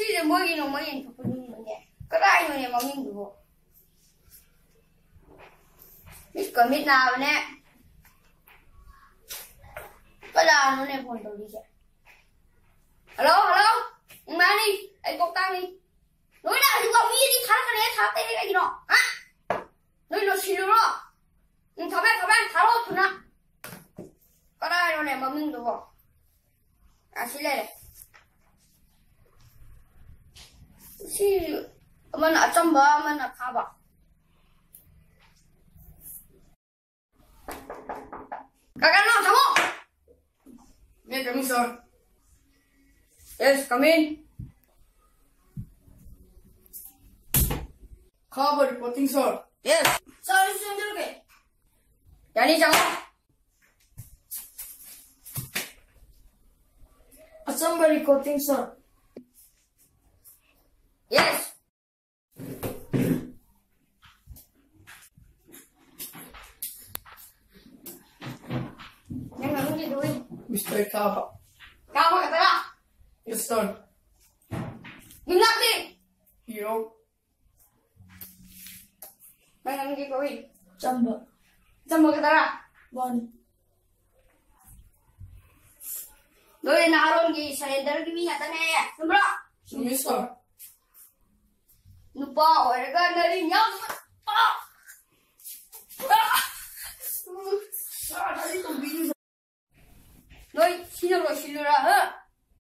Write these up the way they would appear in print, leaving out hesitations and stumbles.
시를 먹이는 뭐니 덕분인데 그라이노네 먹는 두고 미스터 미나네 그라 너네 본 돌리게 hello má đi ai cô tăng đi nói nào thì còn đi thả cái này thả cái gì đó à nói nó xí rồi thả bé thả lô thôi nè cái này nó này mà mình được không à xí lên xí mình ở trong bờ mình ở thả bờ cái nó thả không nghe cái mình rồi yes come in. Cover reporting, sir. Yes. Sir, sir, okay. Yani jango. Assembly reporting, sir. Yes. Yang gì đuôi? Mr. Kaba. Cao quá cái đó. Yes, sir. Dừng lại đi. Hero. Mày làm gì đuôi? Jumbo. Jumbo cái đó. One. Đuôi nào luôn gì? Surrender cái gì nhặt nè? Đúng không? Yes, sir. Nó bỏ rồi cái nơi đi nhau. Đuôi xin lỗi hả?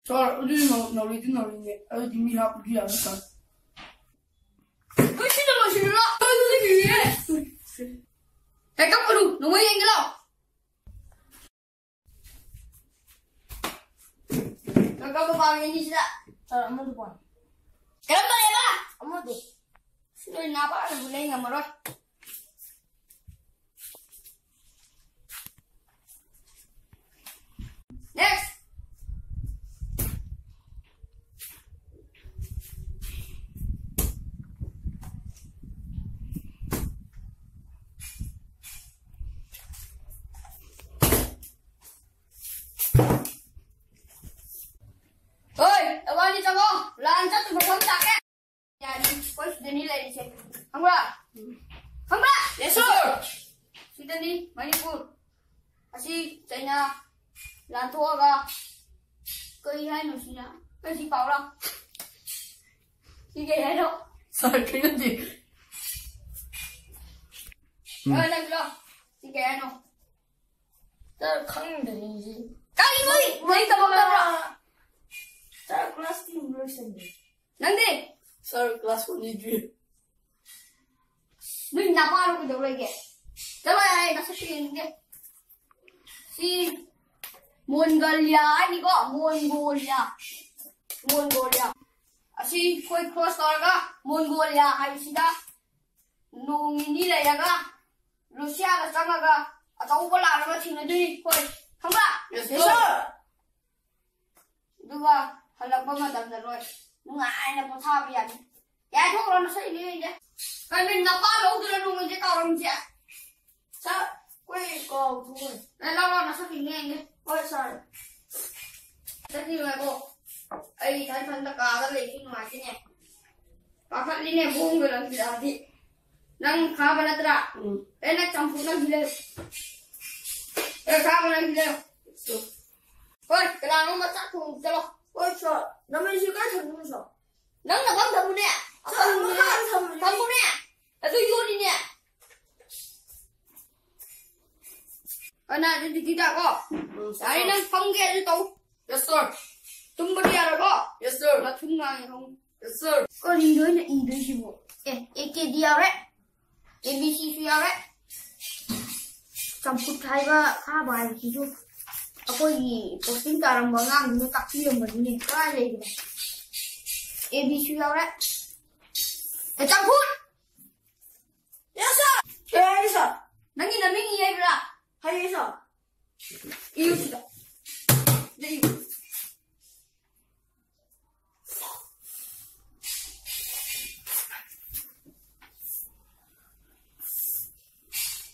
Sir, 어디 나오는데? 어디 미라 부지 않을까? Đuôi xin lỗi cái gì? Cái cốc đủ, nó mới nhanh cái đâu? Cái cốc bao nhiêu đi ra? Sir, 아무도 봐. Cái đó đây ba. 아무도. Xin lỗi nào ba đừng lên ngầm rồi. Next. Ơi, tao qua đi tao vô. Làm chắc tụi mình không chặt á. Nhà đi, quay xuống đi lên đi xem. Không ra. Không ra. Yes, sir. Xuống đi, mấy đi phút. Asi, chạy nào. Làm thua cả. Cây hay nó xin nào. Cây xin bảo đâu. Xin cây hay đâu. Sir, cái gì? Ơi, làm đâu. Xin cây hay đâu. Sir, 강인들이지. Cái gì? Mấy tao bảo đâu. Sir, class team version. Nâng đi. Sir, class 1이지. Mình nạp qua luôn cái đầu này kìa. Cái này nó sẽ truyền kìa. Si Mongolia ini kok Mongolia. Asi koi cross taraga Mongolia haisida nung ini leyaga Russia da changaga atau bola ra thinadui koi khamba. Yes, sir. Duga halakpa madam da roi nungai na potha bian ya thok ron sai ni je kai min na pa lo du nung je ka ron je sa quay cầu thôi. này lo nó sắp nghe nhé. Ôi sorry. Tất nhiên là cô ấy thấy phần tất cả các lấy cái ngoài thế này và phát đi này buông rồi làm gì đó thì năng khá vào đây ra đây là trong phút năng gì đây đây khá vào đây gì đây ôi cái nào nó mà chắc thùng cho lo ôi trời, nó mới chưa cái thằng luôn rồi. nắng là bấm thầm nè thầm nè là tôi vô đi nè ở này thì kita có đấy nó phong kia cho tôi. Yes sir. Tung body rồi có. Yes sir. Là thung ngang không? Yes sir. Có đi đối là ý đối gì bộ? Cái đi ao đấy. ABC suy ao đấy. Trong phút thay và khá bài thì chú. Có gì có tính cả làm bằng ngang nó tắt đi mình nhìn có ai lấy được. ABC ao đấy. Ở trong phút. Yes sir. Yes sir. Nó nhìn là mình nghe ra. Hay sao? Yêu gì đó. Đây.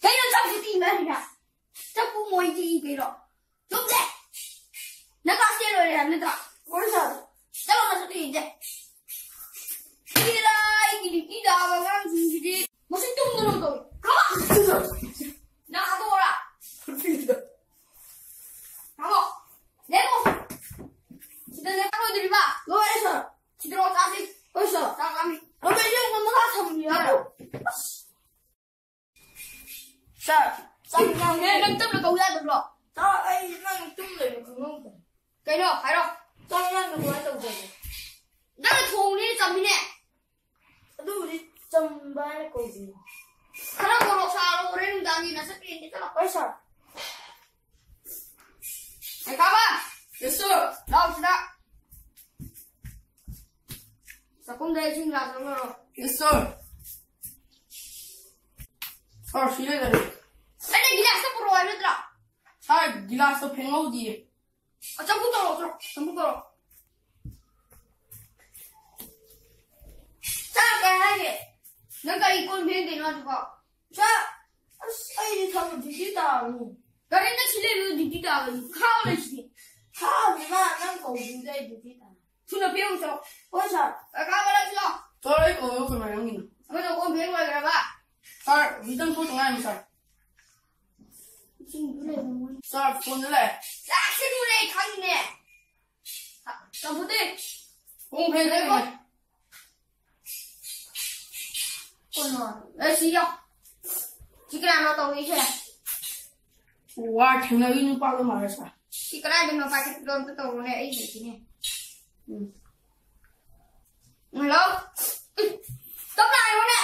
Cái nó trong cái tim này nè. Trong cái môi gì cái đó. Đúng thế. Nó có xe rồi là nó đó. Ôi trời. Chắc là nó sẽ tìm thế. 나가면 중식이 무슨 뚱그런 거? 가봐. 나 가져오라. 가봐. 내고. 지들 내 따로들이 봐. 너에서 지들어 자식. 벌써 나가미. 너무 이런 건 뭐가 참이야. 자, 쌈장 내 맹점을 거기다 들러. 자, 아이 난 좀더 그런 거. 그래요, 가요. 쌈장 그거 했다고 그래. 나는 통일 점이네. 너 우리 좀 말할 거지. 하나고로 사로 오래는 다니나 새끼인데 잖아. 벌써. 가봐. 됐어. 나옵시다. 자, 꼼대 친구야, 그러면. 됐어. 설 시래들이. 근데 니네 학습으로 와, 이러더라. 잘 니가서 뱅어디. 아, 점프 떨어, 들어. 점프 떨어. 자, 가야지. 내가 이꼴 비행기 놔주고. 자, 아이 저거 뒤지다. 나린다 실내로 니기다. 카오를 시기. 하, 누나 난 거기에 뒤지다. 준호 배우셔. 벌써. 가봐라, 준호. 저래 거 여기 말이야. 그래서 꼼 배우라, 그래봐. 설 위장 소중한 설. 지금 그래, 뭐. 설 보늘래. 야, 실물에 강이네. 자, 부대. 공패를. 내 시력. 지금 안 왔다, 오이셔. 와, 장난이는 빠도 말했어. Sikra din mo pa kasi doon totoo na ay sini. Hello? Stop na mo na.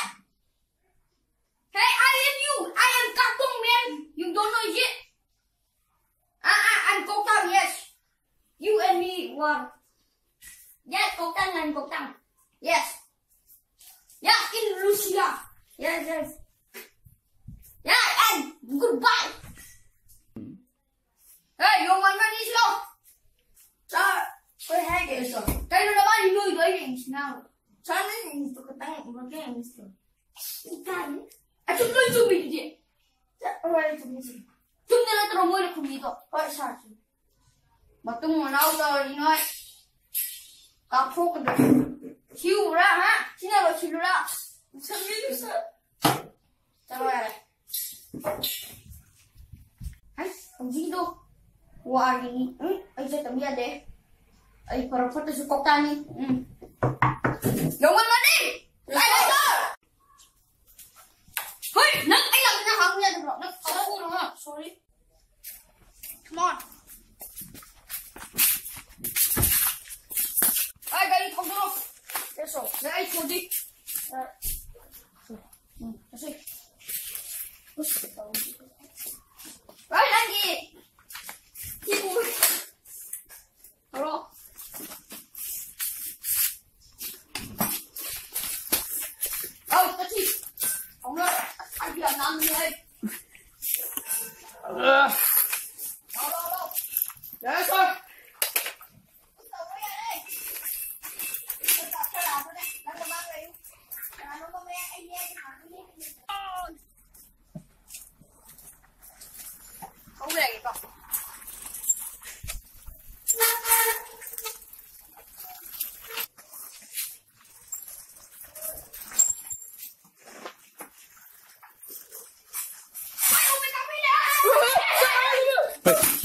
Hey, I am you. I am Katong man. You don't know shit. I'm Kokang, yes. You and me one. Yes, Kokang and Kokang. Yes. Yeah, in Russia. Yes, yes. Yeah, and goodbye. Hey, yung man islo. 자, 왜 해야겠어? Kayo naman, inuwi ko yung now. 저는 이거 땅 이렇게 있어. Ikan. At yung doon sumili. 자, 왜 좀지? Yung nalatro mo yung kumito. 벌써. Batong mo na ako inoy. Kapo ka doon. Siura, ha? Sinalo, silura. 참미했어. Tara, ay, ang dito. Wah, ini. Ay, sa tabi ade. Ay, para foto sa koktani. Yung mani! Ay, hoy! Ay, lang na ako yan, bro. Nagkakaroon ko na. Sorry. Come on. Ay, galing ko duro. Eso. Ay, kodi. Kasi. Ay, lagi. Ibu. Halo. Oh, tadi. Ông ơi, anh đi làm ăn đi ơi. Đâu. Để coi. Không về gì con. Không về cà phê nữa.